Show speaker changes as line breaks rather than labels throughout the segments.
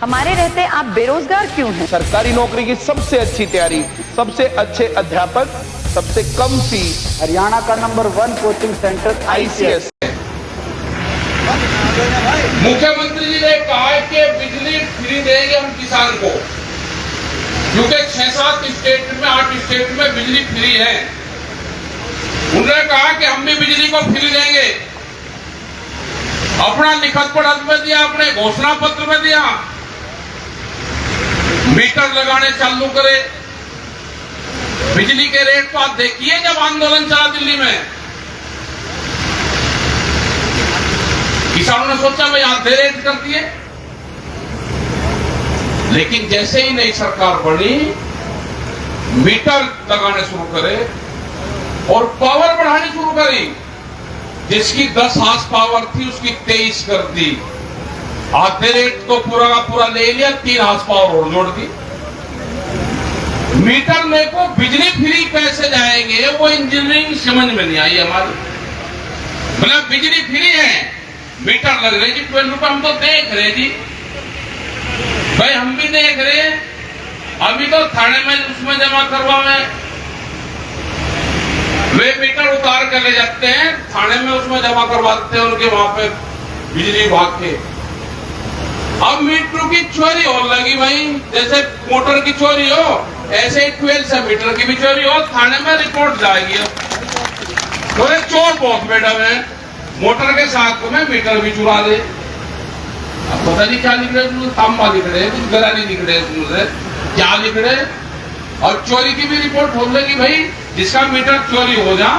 हमारे रहते आप बेरोजगार क्यों हैं?
सरकारी नौकरी की सबसे अच्छी तैयारी, सबसे अच्छे अध्यापक, सबसे कम फीस,
हरियाणा का नंबर 1 कोचिंग सेंटर
ICS।
मुख्यमंत्री जी ने कहा है कि बिजली फ्री देंगे हम किसान को, क्योंकि 6-7 स्टेट में 8 स्टेट में बिजली फ्री है। उन्होंने कहा कि हम भी बिजली को फ्री देंगे। अपना लिखत पढ़त में दिया, अपने घोषणा पत्र में दिया, मीटर लगाने चालू करे। बिजली के रेट को आप देखिए, जब आंदोलन चला दिल्ली में, किसानों ने सोचा भाई आधे रेट कर दिए, लेकिन जैसे ही नई सरकार बनी, मीटर लगाने शुरू करे और पावर बढ़ानी शुरू करी। जिसकी 10 हार्स पावर थी उसकी 23 कर दी। आधे रेट तो पूरा का पूरा ले लिया, 3 हार्स पावर और जोड़ दी। मीटर में को बिजली फ्री कैसे जाएंगे, वो इंजीनियरिंग समझ में नहीं आई हमारी। मतलब बिजली फ्री है, मीटर लग रहे जी 12 रुपए, हम तो देख रहे जी भाई, हम भी देख रहे। अभी तो थाने में उसमें जमा करवावे, वे मीटर उतार कर ले जाते हैं थाने में, उसमें जमा करवाते हैं उनके वहां पे बिजली विभाग के। अब मीटर की चोरी हो लगी भाई, जैसे मोटर की चोरी हो ऐसे 12 से मीटर की भी चोरी हो, थाने में रिपोर्ट जाएगी। तो चोर बहुत बैठा है, मोटर के साथ में मीटर भी चुरा दे। अब पता नहीं क्या लिख रहे, तांबा लिख रहे, कुछ गला नहीं लिख रहे, क्या लिख रहे। और चोरी की भी रिपोर्ट हो लगी भाई, जिसका मीटर चोरी हो जा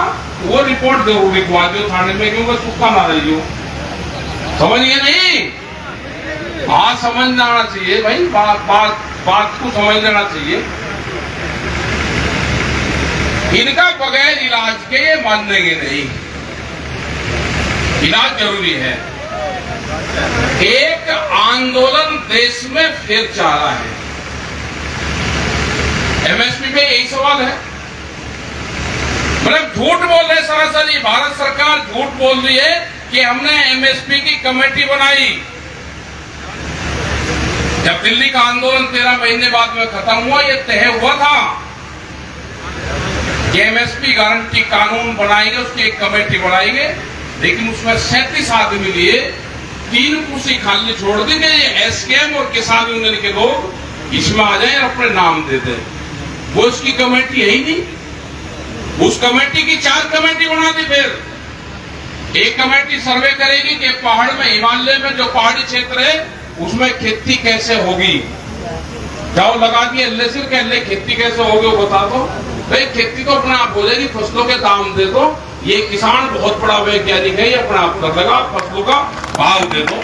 वो रिपोर्ट जरूर लिखवा दो थाने में, क्योंकि सुखा ना रही हो। समझिए नहीं? हाँ, समझ आना चाहिए भाई, बात को समझ लेना चाहिए। इनका बगैर इलाज के ये मानेंगे नहीं, इलाज जरूरी है। एक आंदोलन देश में फिर जा रहा है। MSP पे यही सवाल है, मतलब झूठ बोल रहे सरासरी, भारत सरकार झूठ बोल रही है कि हमने MSP की कमेटी बनाई। जब दिल्ली का आंदोलन 13 महीने बाद में खत्म हुआ, यह तय हुआ था कि MSP गारंटी कानून बनाएंगे, उसकी एक कमेटी बनाएंगे, लेकिन उसमें 37 आदमी लिए, 3 कुर्सी खाली छोड़ दी गई। SKM और किसान यूनियन के लोग इसमें आ जाए और अपने नाम दे दें। वो उसकी कमेटी है ही नहीं। उस कमेटी की 4 कमेटी बना दी। फिर एक कमेटी सर्वे करेगी कि पहाड़ में, हिमालय में जो पहाड़ी क्षेत्र है उसमें खेती कैसे होगी। जाओ लगा दिए LIC के, ले खेती कैसे होगी वो बता दो भाई। खेती तो अपने आप हो जाएगी, फसलों के दाम दे दो। ये किसान बहुत बड़ा वैज्ञानिक है, ये अपने आप कर लगा, फसलों का भाव दे दो।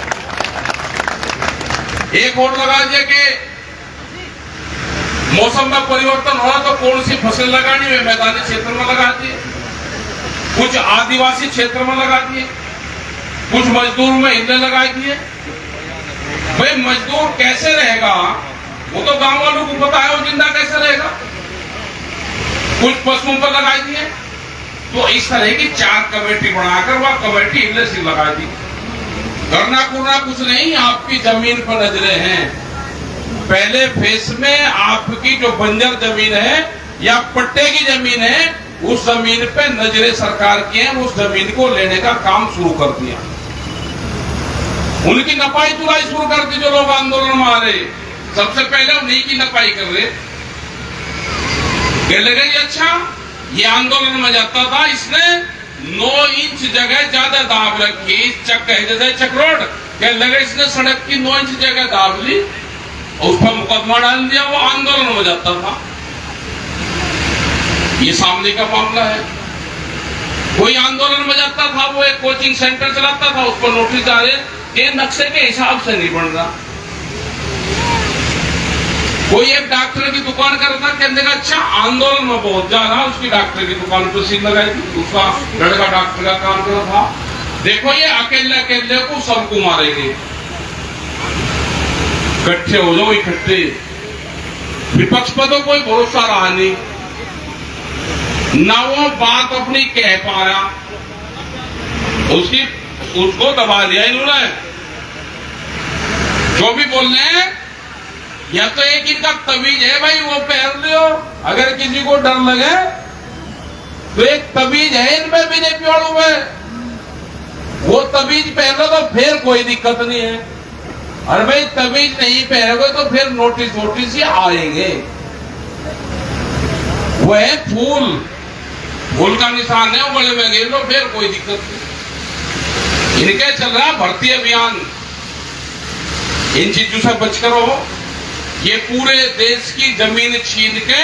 एक और लगा दिया कि मौसम में परिवर्तन हो रहा तो कौन सी फसल लगानी है, मैदानी क्षेत्र में लगा दिए, कुछ आदिवासी क्षेत्र में लगा दिए, कुछ मजदूर में हिंदे लगा दिए। भाई मजदूर कैसे रहेगा, वो तो गांव वालों को पता है, वो जिंदा कैसे रहेगा। कुछ पशुओं पर लगा दिए। तो इस तरह की 4 कमेटी बनाकर वह कमेटी LIC लगा दी। करना कुरना कुछ नहीं, आपकी जमीन पर नजरें हैं। पहले फेस में आपकी जो बंजर जमीन है या पट्टे की जमीन है, उस जमीन पे नजरें सरकार की है, उस जमीन को लेने का काम शुरू कर दिया। उनकी नपाई तुलाई शुरू कर दी। जो लोग आंदोलन में आ रहे, सबसे पहले उन्हीं की नपाई कर रहे। कह लगे अच्छा, ये आंदोलन में जाता था, इसने 9 इंच जगह ज्यादा दाब रखी। चक है जैसे चक रोड, कह लगे इसने सड़क की 9 इंच जगह दाब ली, उस पर मुकदमा डाल दिया। वो आंदोलन में जाता था। ये सामने का मामला है। कोई आंदोलन में जाता था, वो एक कोचिंग सेंटर चलाता था, उस पर नोटिस आ रहे कि नक्शे के हिसाब से नहीं बन रहा। कोई एक डॉक्टर की दुकान कर रहा था, कहने का अच्छा आंदोलन में बहुत जा रहा, उसकी डॉक्टर की दुकान पर सील लगाई थी। उसका लड़का डॉक्टर का काम कर रहा था। देखो ये अकेले अकेले को सबको मारेंगे, इकट्ठे हो जाओ, इकट्ठे। विपक्ष पर तो कोई भरोसा रहा नहीं, ना वो बात अपनी कह पा रहा, उसको दबा लिया इन्होंने। जो भी बोल रहे हैं या तो एक इनका तवीज है भाई, वो पहन लियो, अगर किसी को डर लगे तो एक तवीज है इनमें बीजेपी वालों में, वो तवीज पहन लो तो फिर कोई दिक्कत नहीं है। और भाई तवीज नहीं पहनोगे तो फिर नोटिस ही आएंगे। वो है फूल का निशान है, बड़े में गिर लो फिर कोई दिक्कत नहीं। इनके चल रहा भर्ती अभियान, इन चीजों से बचकर रहो। ये पूरे देश की जमीन छीन के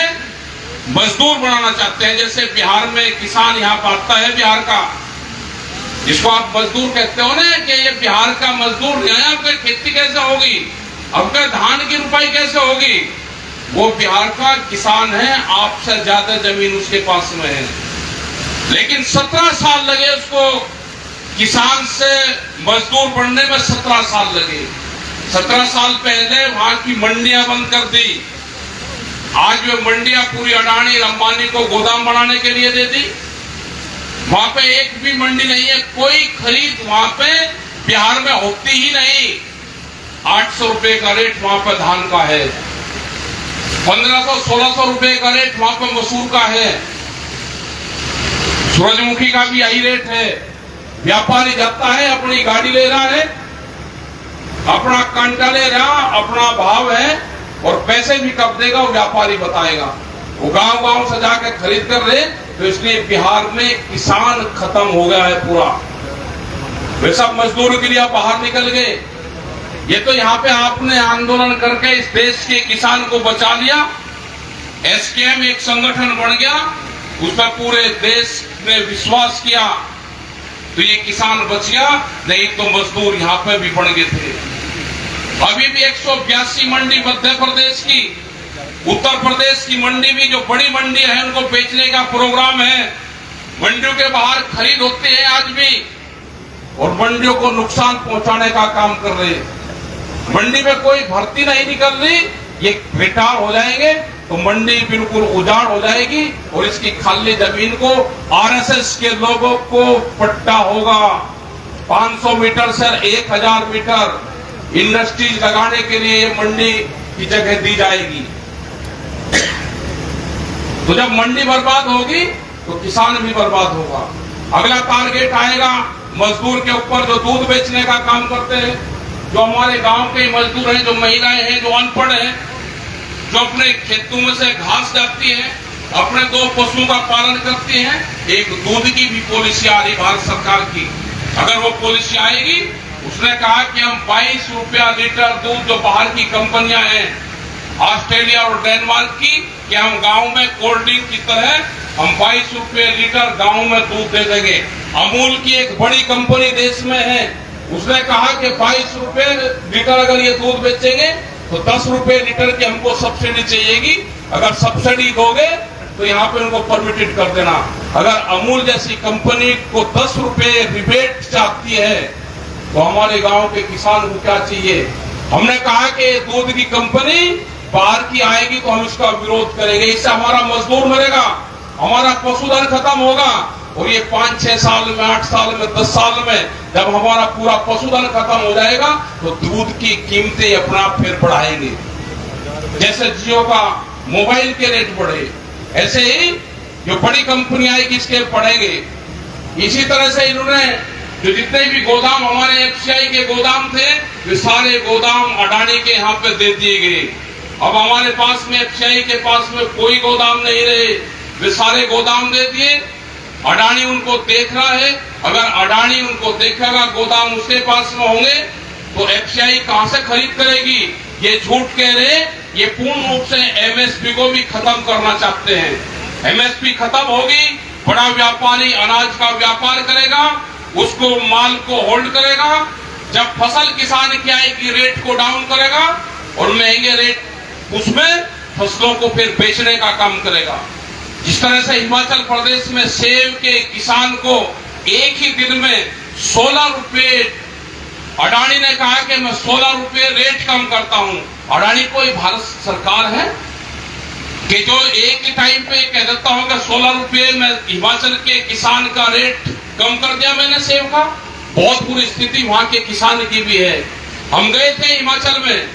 मजदूर बनाना चाहते हैं। जैसे बिहार में किसान यहाँ पाता है, बिहार का जिसको आप मजदूर कहते हो ना, कि ये बिहार का मजदूर यहाँ पे खेती कैसे होगी, अब के धान की रुपाई कैसे होगी, वो बिहार का किसान है, आपसे ज्यादा जमीन उसके पास में है। लेकिन 17 साल लगे उसको किसान से मजदूर बनने में, 17 साल लगे। 17 साल पहले वहां की मंडियां बंद कर दी, आज वे मंडियां पूरी अडानी अंबानी को गोदाम बनाने के लिए दे दी। वहां पे एक भी मंडी नहीं है, कोई खरीद वहां पे बिहार में होती ही नहीं। 800 रुपए का रेट वहां पे धान का है, 1500-1600 रुपए का रेट वहां पे मसूर का है, सूरजमुखी का भी यही रेट है। व्यापारी जाता है, अपनी गाड़ी ले रहा है, अपना कांटा ले रहा, अपना भाव है, और पैसे भी कब देगा वो व्यापारी बताएगा। वो गांव से जाकर खरीद कर ले, तो इसलिए बिहार में किसान खत्म हो गया है पूरा। वे सब मजदूरों के लिए बाहर निकल गए। ये तो यहाँ पे आपने आंदोलन करके इस देश के किसान को बचा लिया। एसकेएम एक संगठन बन गया, उस पर पूरे देश ने विश्वास किया, तो ये किसान बच गया, नहीं तो मजदूर यहाँ पे भी बढ़ गए थे। अभी भी 182 मंडी मध्य प्रदेश की, उत्तर प्रदेश की मंडी भी, जो बड़ी मंडी है, उनको बेचने का प्रोग्राम है। मंडियों के बाहर खरीद होती है आज भी, और मंडियों को नुकसान पहुंचाने का काम कर रहे हैं। मंडी में कोई भर्ती नहीं निकल रही, ये रिटायर हो जाएंगे तो मंडी बिल्कुल उजाड़ हो जाएगी, और इसकी खाली जमीन को आरएसएस के लोगों को पट्टा होगा। 500 मीटर से 1000 मीटर इंडस्ट्रीज लगाने के लिए ये मंडी की जगह दी जाएगी। तो जब मंडी बर्बाद होगी तो किसान भी बर्बाद होगा। अगला टारगेट आएगा मजदूर के ऊपर, जो दूध बेचने का काम करते हैं, जो हमारे गांव के मजदूर हैं, जो महिलाएं हैं, जो अनपढ़ हैं, जो अपने खेतों में से घास जाती है, अपने 2 पशुओं का पालन करती हैं। एक दूध की भी पॉलिसी आ रही भारत सरकार की। अगर वो पॉलिसी आएगी, उसने कहा कि हम 22 रुपया लीटर दूध, जो बाहर की कंपनियां हैं ऑस्ट्रेलिया और डेनमार्क की, कि हम गांव में कोल्ड ड्रिंक की तरह हम 22 रुपये लीटर गांव में दूध दे देंगे। अमूल की एक बड़ी कंपनी देश में है, उसने कहा कि 22 रुपये लीटर अगर ये दूध बेचेंगे तो 10 रुपये लीटर की हमको सब्सिडी चाहिएगी। अगर सब्सिडी दोगे तो यहाँ पे उनको परमिटेड कर देना। अगर अमूल जैसी कंपनी को 10 रुपये रिबेट चाहती है, तो हमारे गांव के किसान को क्या चाहिए? हमने कहा कि दूध की कंपनी बाहर की आएगी तो हम इसका विरोध करेंगे, इससे हमारा मजदूर मरेगा, हमारा पशुधन खत्म होगा, और ये 5-6 साल में, 8 साल में, 10 साल में जब हमारा पूरा पशुधन खत्म हो जाएगा तो दूध की कीमतें अपना आप फिर बढ़ाएंगे। जैसे जियो का मोबाइल के रेट बढ़े, ऐसे ही जो बड़ी कंपनी आएगी इसके बढ़ेंगे। इसी तरह से इन्होंने जो जितने भी गोदाम हमारे एफसीआई के गोदाम थे, वे सारे गोदाम अडानी के यहाँ पे दे दिए गए। अब हमारे पास में एफसीआई के पास में कोई गोदाम नहीं रहे, वे सारे गोदाम दे दिए। अडानी उनको देख रहा है, अगर अडानी उनको देखेगा गोदाम उसके पास में होंगे तो एफसीआई कहां से खरीद करेगी? ये झूठ कह रहे, ये पूर्ण रूप से एमएसपी को भी खत्म करना चाहते हैं। एमएसपी खत्म होगी, बड़ा व्यापारी अनाज का व्यापार करेगा, उसको माल को होल्ड करेगा, जब फसल किसान की आएगी रेट को डाउन करेगा, और महंगे रेट उसमें फसलों को फिर बेचने का काम करेगा। जिस तरह से हिमाचल प्रदेश में सेब के किसान को एक ही दिन में 16 रुपये, अडानी ने कहा कि मैं 16 रुपये रेट कम करता हूं। अडानी कोई भारत सरकार है कि जो एक ही टाइम पे कह देता हूं कि 16 रुपये में हिमाचल के किसान का रेट कम कर दिया मैंने सेब का। बहुत बुरी स्थिति वहां के किसान की भी है। हम गए थे हिमाचल में,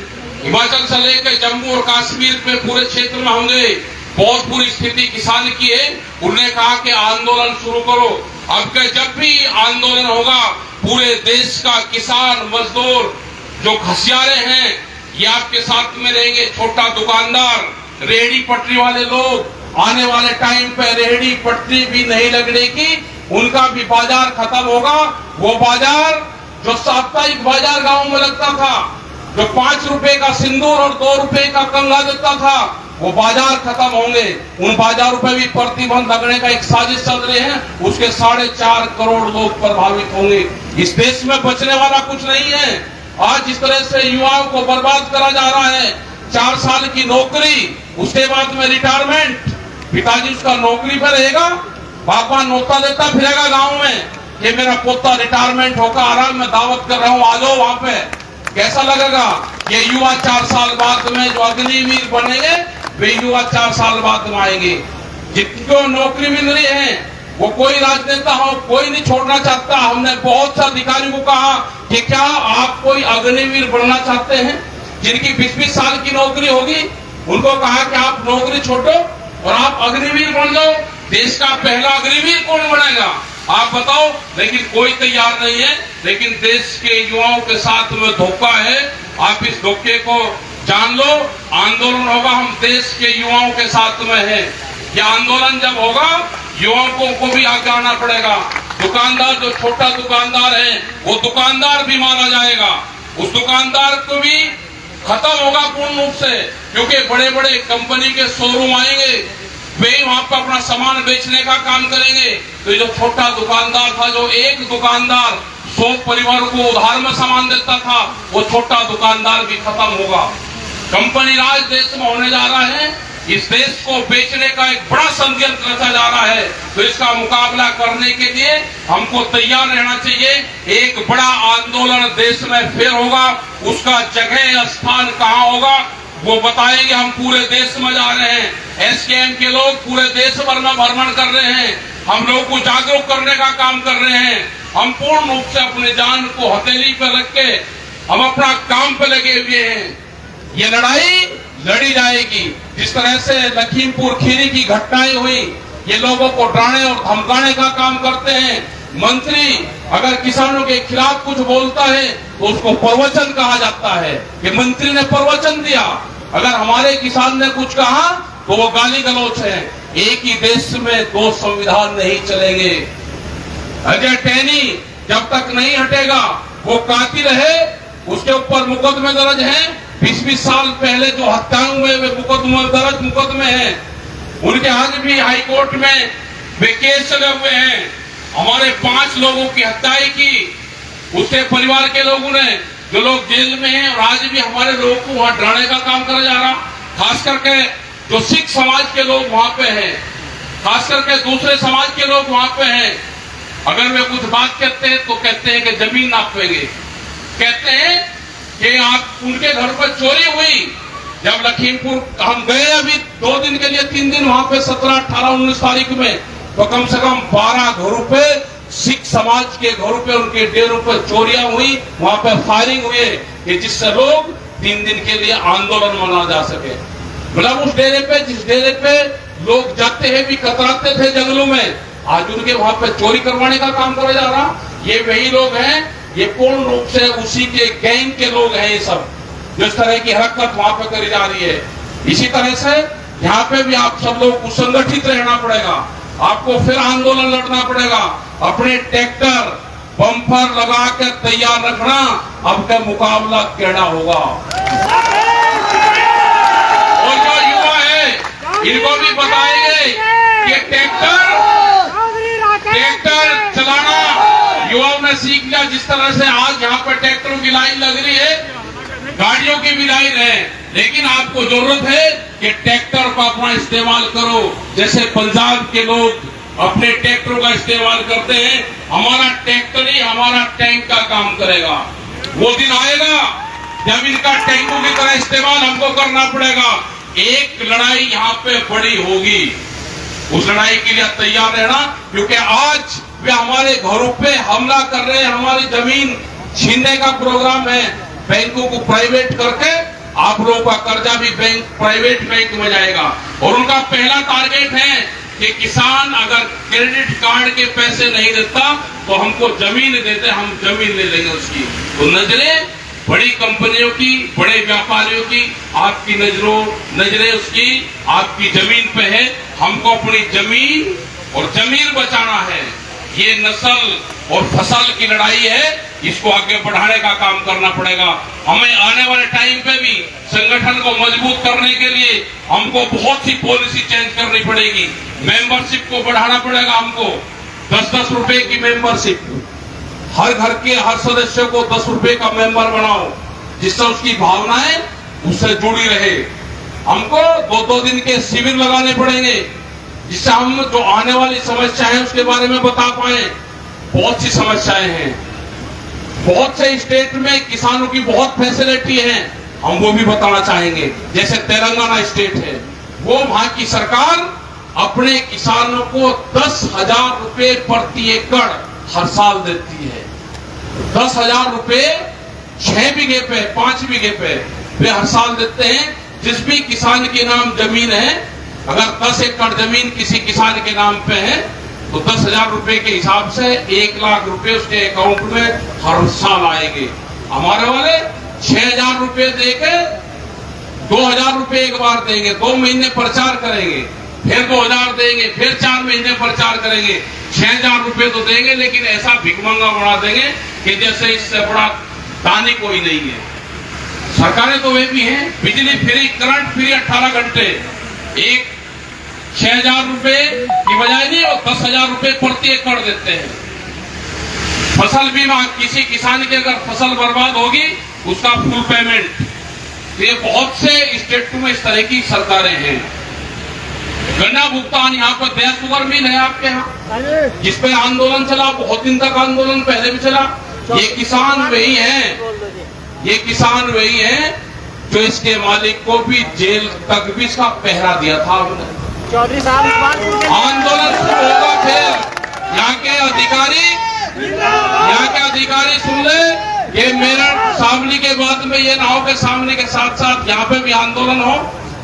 हिमाचल से लेकर जम्मू और कश्मीर में पूरे क्षेत्र में हमने बहुत बुरी स्थिति किसान की है। उन्होंने कहा कि आंदोलन शुरू करो। अब के जब भी आंदोलन होगा पूरे देश का किसान मजदूर जो घसियारे हैं ये आपके साथ में रहेंगे। छोटा दुकानदार, रेहड़ी पटरी वाले लोग, आने वाले टाइम पे रेहड़ी पटरी भी नहीं लगने की, उनका भी बाजार खत्म होगा। वो बाजार जो साप्ताहिक बाजार गांव में लगता था, जो 5 रुपए का सिंदूर और 2 रुपए का कंगा देता था, वो बाजार खत्म होंगे। उन बाजारों पे भी प्रतिबंध लगने का एक साजिश चल रही है। उसके 4.5 करोड़ लोग प्रभावित होंगे। इस देश में बचने वाला कुछ नहीं है। आज जिस तरह से युवाओं को बर्बाद करा जा रहा है, 4 साल की नौकरी, उसके बाद में रिटायरमेंट, पिताजी उसका नौकरी पर रहेगा, बापा नोता देता फिरेगा गांव में कि मेरा पोता रिटायरमेंट होकर आराम में दावत कर रहा हूं, आ जाओ वहां पे। कैसा लगेगा? ये युवा 4 साल बाद में जो अग्निवीर बनेंगे वे युवा 4 साल बाद में आएंगे। जिनको नौकरी मिल रही है वो कोई राजनेता हो, कोई नहीं छोड़ना चाहता। हमने बहुत से अधिकारियों को कहा कि क्या आप कोई अग्निवीर बनना चाहते हैं जिनकी 20-20 साल की नौकरी होगी? उनको कहा कि आप नौकरी छोड़ो और आप अग्निवीर बन जाओ। देश का पहला अग्निवीर कौन बनेगा आप बताओ? लेकिन कोई तैयार नहीं है। लेकिन देश के युवाओं के साथ में धोखा है। आप इस धोखे को जान लो। आंदोलन होगा, हम देश के युवाओं के साथ में हैं। यह आंदोलन जब होगा युवाओं को भी आगे आना पड़ेगा। दुकानदार जो छोटा दुकानदार है वो दुकानदार भी मारा जाएगा। उस दुकानदार को भी खत्म होगा पूर्ण रूप से, क्योंकि बड़े बड़े कंपनी के शोरूम आएंगे, वे वहां पर अपना सामान बेचने का काम करेंगे। तो जो छोटा दुकानदार था, जो एक दुकानदार 100 परिवार को उधार में सामान देता था, वो छोटा दुकानदार भी खत्म होगा। कंपनी राज देश में होने जा रहा है। इस देश को बेचने का एक बड़ा षड्यंत्र रचा जा रहा है। तो इसका मुकाबला करने के लिए हमको तैयार रहना चाहिए। एक बड़ा आंदोलन देश में फिर होगा। उसका जगह स्थान कहाँ होगा वो बताएंगे। हम पूरे देश में जा रहे हैं। एसकेएम के लोग पूरे देश भर में भ्रमण कर रहे हैं। हम लोगों को जागरूक करने का काम कर रहे हैं। हम पूर्ण रूप से अपनी जान को हथेली पर रख के हम अपना काम पे लगे हुए हैं। ये लड़ाई लड़ी जाएगी। जिस तरह से लखीमपुर खीरी की घटनाएं हुई, ये लोगों को डराने और धमकाने का काम करते हैं। मंत्री अगर किसानों के खिलाफ कुछ बोलता है तो उसको प्रवचन कहा जाता है कि मंत्री ने प्रवचन दिया। अगर हमारे किसान ने कुछ कहा तो वो गाली गलौच है। एक ही देश में 2 संविधान नहीं चलेंगे। अजय टैनी जब तक नहीं हटेगा वो कातिल है, उसके ऊपर मुकदमे दर्ज हैं। 20-20 साल पहले जो हत्याएं हुए वे मुकदमे हैं। उनके आज भी हाईकोर्ट में वे केस चले हुए हैं। हमारे 5 लोगों की हत्याएं की उसके परिवार के लोगों ने, जो लोग जेल में हैं। और आज भी हमारे लोगों को वहां डराने का काम करा जा रहा। खास करके जो सिख समाज के लोग वहां पे हैं, खास करके दूसरे समाज के लोग वहां पे हैं। अगर वे कुछ बात कहते हैं तो कहते हैं कि जमीन नापेंगे। कहते हैं कि आप उनके घर पर चोरी हुई। जब लखीमपुर हम गए अभी 2 दिन के लिए, 3 दिन वहां पे 17, 18, 19 तारीख में, तो कम से कम 12 घरों पे सिख समाज के घरों पे उनके डेरों पर चोरियां हुई। वहां पे फायरिंग हुई कि जिससे लोग 3 दिन के लिए आंदोलन मना जा सके। मतलब उस डेरे पे, जिस डेरे पे लोग जाते हैं भी कतराते थे जंगलों में, आज उनके वहां पे चोरी करवाने का काम करा जा रहा। ये वही लोग हैं, ये पूर्ण रूप से उसी के गैंग के लोग हैं। ये सब जिस तरह की हरकत वहां पे करी जा रही है, इसी तरह से यहाँ पे भी आप सब लोग को संगठित रहना पड़ेगा। आपको फिर आंदोलन लड़ना पड़ेगा। अपने ट्रैक्टर बम्पर लगा कर तैयार रखना। अब का मुकाबला कैड़ा होगा। और जो युवा है इनको भी बताएंगे कि ट्रैक्टर चलाना युवाओं ने सीख लिया। जिस तरह से आज यहाँ पर ट्रैक्टरों की लाइन लग रही है, गाड़ियों की भी लाइन है, लेकिन आपको जरूरत है कि ट्रैक्टर का अपना इस्तेमाल करो। जैसे पंजाब के लोग अपने ट्रैक्टरों का इस्तेमाल करते हैं, हमारा ट्रैक्टर ही हमारा टैंक का काम करेगा। वो दिन आएगा जब इनका टैंकों की तरह इस्तेमाल हमको करना पड़ेगा। एक लड़ाई यहाँ पे बड़ी होगी, उस लड़ाई के लिए तैयार रहना। क्योंकि आज वे हमारे घरों पे हमला कर रहे हैं, हमारी जमीन छीनने का प्रोग्राम है। बैंकों को प्राइवेट करके आप लोगों का कर्जा भी बैंक, प्राइवेट बैंक में जाएगा। और उनका पहला टारगेट है कि किसान अगर क्रेडिट कार्ड के पैसे नहीं देता तो हमको जमीन देते, हम जमीन ले लेंगे उसकी। तो नजरें बड़ी कंपनियों की, बड़े व्यापारियों की, आपकी नजरें उसकी आपकी जमीन पे है। हमको अपनी जमीन और जमीन बचाना है। ये नस्ल और फसल की लड़ाई है, इसको आगे बढ़ाने का काम करना पड़ेगा। हमें आने वाले टाइम पे भी संगठन को मजबूत करने के लिए हमको बहुत सी पॉलिसी चेंज करनी पड़ेगी। मेंबरशिप को बढ़ाना पड़ेगा हमको। 10-10 रुपए की मेंबरशिप, हर घर के हर सदस्य को 10 रुपए का मेंबर बनाओ, जिससे उसकी भावनाएं उससे जुड़ी रहे। हमको 2-2 दिन के शिविर लगाने पड़ेंगे, जिससे हम जो आने वाली समस्याएं हैं उसके बारे में बता पाए। बहुत सी समस्याएं हैं, बहुत से स्टेट में किसानों की बहुत फैसिलिटी है, हम वो भी बताना चाहेंगे। जैसे तेलंगाना स्टेट है, वो वहां की सरकार अपने किसानों को 10,000 रुपए प्रति एकड़ हर साल देती है। 10,000 रुपए 6 बीघे पे, 5 बीघे पे वे हर साल देते हैं। जिस भी किसान के नाम जमीन है, अगर 10 एकड़ जमीन किसी किसान के नाम पे है तो 10,000 रुपए के हिसाब से 1 लाख रुपए उसके अकाउंट में हर साल आएंगे। हमारे वाले 6,000 रुपए देके 2,000 रुपए एक बार देंगे, 2 महीने प्रचार करेंगे, फिर 2,000 देंगे, फिर 4 महीने प्रचार करेंगे। 6,000 रुपए तो देंगे, लेकिन ऐसा भिखमंगा बना देंगे कि जैसे इससे बड़ा दानी कोई नहीं है। सरकारें तो वे भी हैं, बिजली फ्री, करंट फ्री 18 घंटे, एक 6,000 रुपए की बजाय नहीं, वो 10,000 रुपए प्रति एकड़ देते हैं। फसल बीमा, किसी किसान की अगर फसल बर्बाद होगी उसका फुल पेमेंट। ये बहुत से स्टेट में इस तरह की सरकारें हैं। गन्ना भुगतान, यहाँ पर देश शुगर मिल है आपके यहाँ, जिसपे आंदोलन चला, बहुत दिन तक आंदोलन पहले भी चला। ये किसान वही हैं, ये किसान वही हैं जो इसके मालिक को भी जेल तक भी इसका पहरा दिया था।
चौधरी साहब,
आंदोलन शुरू होगा, फिर यहाँ के अधिकारी सुन ले, ये मेरठ शामली के बाद में ये नाव के सामने के साथ साथ यहाँ पे भी आंदोलन हो।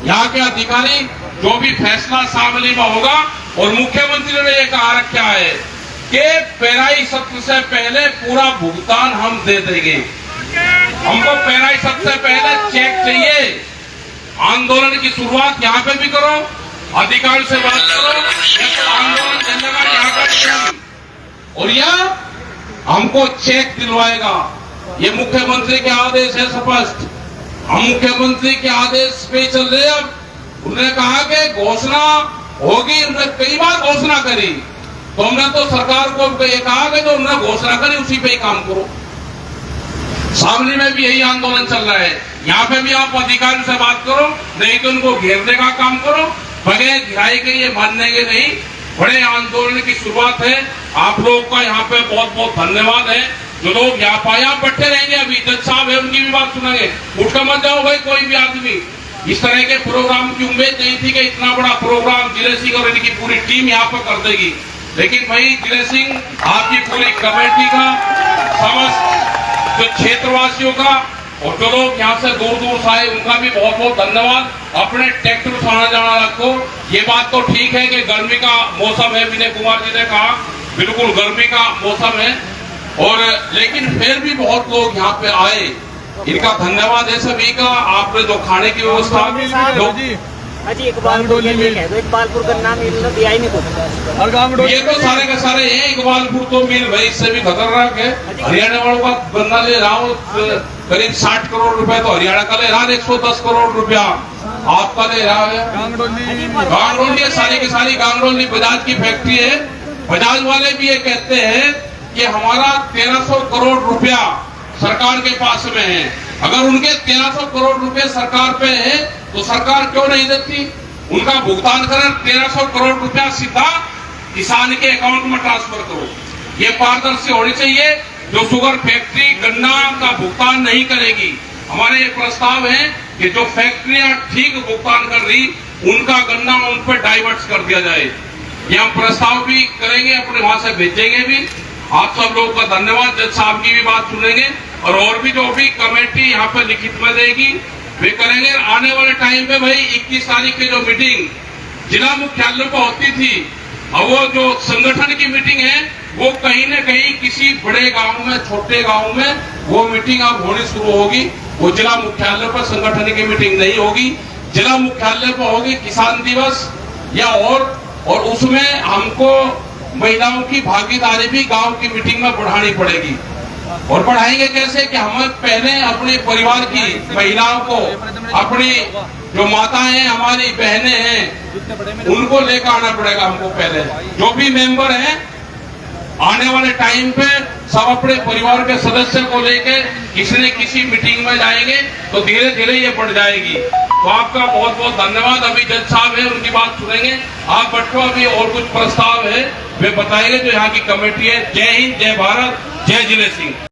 यहाँ के अधिकारी जो भी फैसला शामली में होगा, और मुख्यमंत्री ने ये कहा रखा है कि पेराई सत्र से पहले पूरा भुगतान हम दे देंगे। हमको पेराई सत्र से पहले चेक चाहिए। आंदोलन की शुरुआत यहाँ पे भी करो, अधिकारी से बात करो, आंदोलन चलेगा यहाँ पर, और यह हमको चेक दिलवाएगा। ये मुख्यमंत्री के आदेश है स्पष्ट, हम मुख्यमंत्री के आदेश पे चल रहे। अब उन्होंने कहा कि घोषणा होगी, उन्होंने कई बार घोषणा करी, तो हमने तो सरकार को ये कहा कि जो उन्होंने घोषणा करी उसी पे ही काम करो। सामने में भी यही आंदोलन चल रहा है, यहाँ पे भी आप अधिकारियों से बात करो, नहीं तो उनको घेरने का काम करो। बगैर घिराई के ये मानेंगे नहीं। बड़े आंदोलन की शुरुआत है। आप लोगों का यहाँ पे बहुत बहुत धन्यवाद है। जो लोग यहाँ पाया बैठे रहेंगे, अभी जज साहब है, उनकी भी बात सुनेंगे। उठकर मत जाओ भाई, कोई भी आदमी। इस तरह के प्रोग्राम की उम्मीद नहीं थी कि इतना बड़ा प्रोग्राम जिले सिंह और इनकी पूरी टीम यहाँ पर कर देगी, लेकिन भाई जिले सिंह, आपकी पूरी कमेटी का, समस्त जो क्षेत्रवासियों का, और जो लोग यहाँ से दूर दूर से आए उनका भी बहुत बहुत धन्यवाद। अपने ट्रैक्टर उठाना जाना रखो। ये बात तो ठीक है कि गर्मी का मौसम है, विनय कुमार जी ने कहा, बिल्कुल गर्मी का मौसम है, और लेकिन फिर भी बहुत लोग यहाँ पे आए, इनका धन्यवाद है सभी का। आपने जो खाने की व्यवस्था,
इकबालपुर का नाम दिया ही नहीं कुछ।
ये तो सारे के सारे हैं। इकबालपुर तो मिल भाई, इससे भी खतरनाक है। हरियाणा वालों का गन्ना ले रहा हूँ, करीब 60 करोड़ रुपए तो हरियाणा का ले रहा है, 110 करोड़ रुपया आपका ले रहा है। गांगडोली, सारी की सारी गांगडोली बजाज की फैक्ट्री है। बजाज वाले भी ये कहते हैं कि हमारा 1300 करोड़ रुपया सरकार के पास में है। अगर उनके 1300 करोड़ रुपए सरकार पे है तो सरकार क्यों नहीं देती? उनका भुगतान करें, 1300 करोड़ रुपया सीधा किसान के अकाउंट में ट्रांसफर करो। ये पारदर्शी होनी चाहिए। जो शुगर फैक्ट्री गन्ना का भुगतान नहीं करेगी, हमारे ये प्रस्ताव है कि जो फैक्ट्रियां ठीक भुगतान कर रही, उनका गन्ना उन पर डाइवर्ट कर दिया जाए। ये हम प्रस्ताव भी करेंगे, अपने वहां से भेजेंगे भी। आप सब लोगों का धन्यवाद। जज साहब की भी बात सुनेंगे, और भी जो भी कमेटी यहाँ पे लिखित में देगी, वे करेंगे। आने वाले टाइम पे भाई 21 तारीख की जो मीटिंग जिला मुख्यालय पर होती थी, और वो जो संगठन की मीटिंग है वो कहीं न कहीं किसी बड़े गांव में, छोटे गांव में वो मीटिंग अब होनी शुरू होगी। वो जिला मुख्यालय पर संगठन की मीटिंग नहीं होगी, जिला मुख्यालय पर होगी किसान दिवस या और उसमें हमको महिलाओं की भागीदारी भी गांव की मीटिंग में बढ़ानी पड़ेगी। और बढ़ाएंगे कैसे कि हमें पहले अपने परिवार की महिलाओं को, अपनी जो माताएं हैं, हमारी बहनें हैं, उनको लेकर आना पड़ेगा हमको। पहले जो भी मेंबर हैं आने वाले टाइम पे सब अपने परिवार के सदस्य को लेकर किसी न किसी मीटिंग में जाएंगे तो धीरे धीरे ये बढ़ जाएगी। तो आपका बहुत बहुत धन्यवाद। अभी जज साहब है, उनकी बात सुनेंगे। आप बच्चों अभी और कुछ प्रस्ताव है वे बताएंगे जो यहाँ की कमेटी है। जय हिंद, जय भारत, जय जिले सिंह।